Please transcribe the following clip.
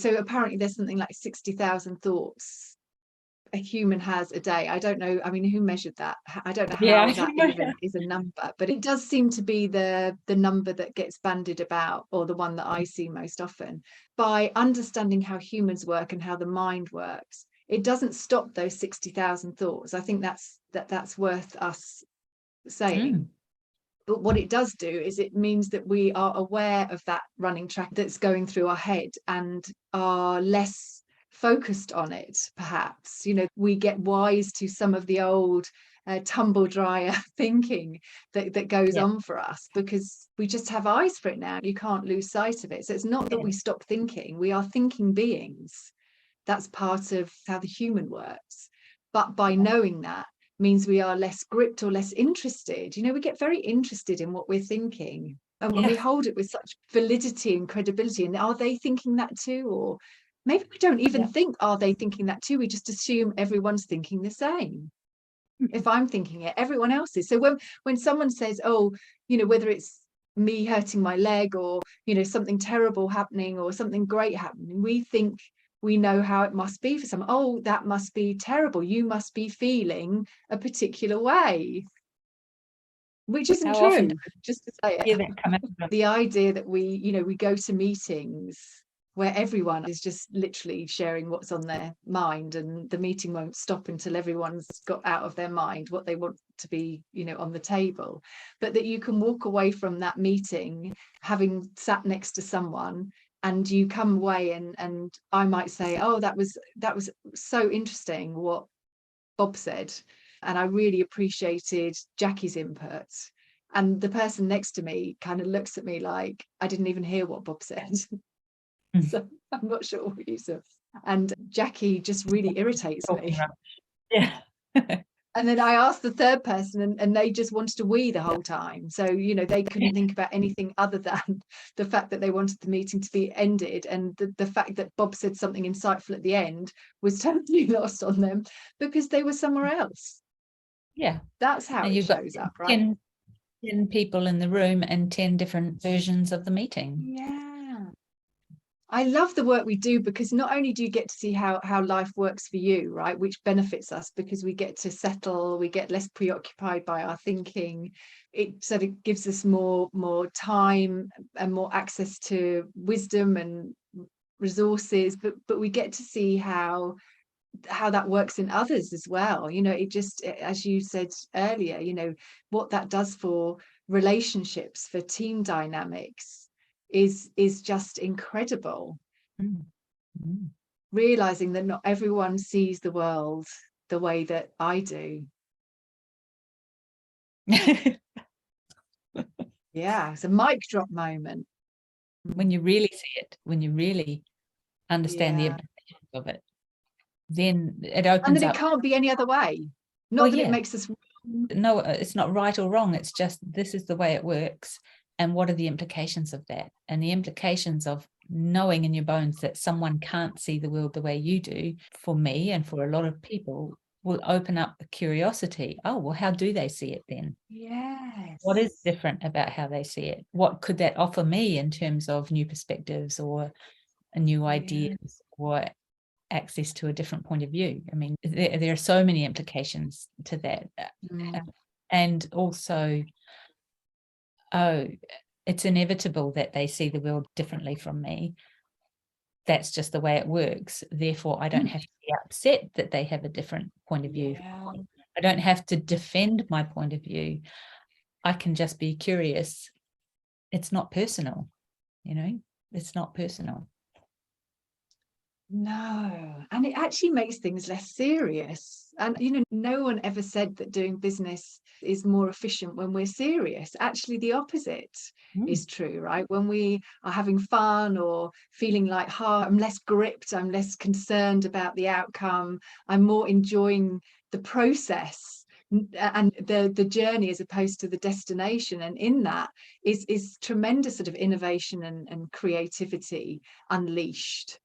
So apparently there's something like 60,000 thoughts a human has a day. I don't know. I mean, who measured that? I don't know how that even is a number, but it does seem to be the number that gets bandied about, or the one that I see most often. By understanding how humans work and how the mind works, it doesn't stop those 60,000 thoughts. I think that's worth us saying. But what it does do is it means that we are aware of that running track that's going through our head and are less focused on it, perhaps. We get wise to some of the old tumble dryer thinking that goes on for us, because we just have eyes for it now. You can't lose sight of it. So it's not that we stop thinking. We are thinking beings. That's part of how the human works. But by knowing that means we are less gripped or less interested. We get very interested in what we're thinking, and when we hold it with such validity and credibility, and are they thinking that too? Or maybe we don't even think, are they thinking that too? We just assume everyone's thinking the same. If I'm thinking it, everyone else is. So when someone says, oh, whether it's me hurting my leg, or something terrible happening or something great happening, we think we know how it must be for someone. Oh, that must be terrible. You must be feeling a particular way, which isn't true. Often, just to say it, the idea that we go to meetings where everyone is just literally sharing what's on their mind, and the meeting won't stop until everyone's got out of their mind what they want to be, on the table. But that you can walk away from that meeting having sat next to someone, and you come away and I might say, oh, that was so interesting what Bob said, and I really appreciated Jackie's input. And the person next to me kind of looks at me like I didn't even hear what Bob said. So I'm not sure what you said. And Jackie just really irritates me. Yeah. And then I asked the third person, and they just wanted to wee the whole time. So, they couldn't think about anything other than the fact that they wanted the meeting to be ended. And the fact that Bob said something insightful at the end was totally lost on them, because they were somewhere else. Yeah. That's how it shows up, right? 10 people in the room and 10 different versions of the meeting. Yeah. I love the work we do, because not only do you get to see how life works for you, right, which benefits us because we get to settle, we get less preoccupied by our thinking. It sort of gives us more time and more access to wisdom and resources, but we get to see how that works in others as well. It just, as you said earlier, what that does for relationships, for team dynamics, is just incredible. Realizing that not everyone sees the world the way that I do. Yeah, it's a mic drop moment. When you really see it, when you really understand the implications of it, then it opens up. And that it can't be any other way. Not that it makes us wrong. No, it's not right or wrong. It's just, this is the way it works. And what are the implications of that? And the implications of knowing in your bones that someone can't see the world the way you do, for me and for a lot of people, will open up a curiosity. Oh, well, how do they see it then? Yes. What is different about how they see it? What could that offer me in terms of new perspectives or new ideas or access to a different point of view? I mean, there are so many implications to that. And also, it's inevitable that they see the world differently from me. That's just the way it works. Therefore, I don't have to be upset that they have a different point of view. I don't have to defend my point of view. I can just be curious. It's not personal, it's not personal. No, and it actually makes things less serious. And no one ever said that doing business is more efficient when we're serious. Actually, the opposite is true, right? When we are having fun or feeling like, I'm less gripped, I'm less concerned about the outcome, I'm more enjoying the process and the journey as opposed to the destination. And in that is tremendous sort of innovation and creativity unleashed.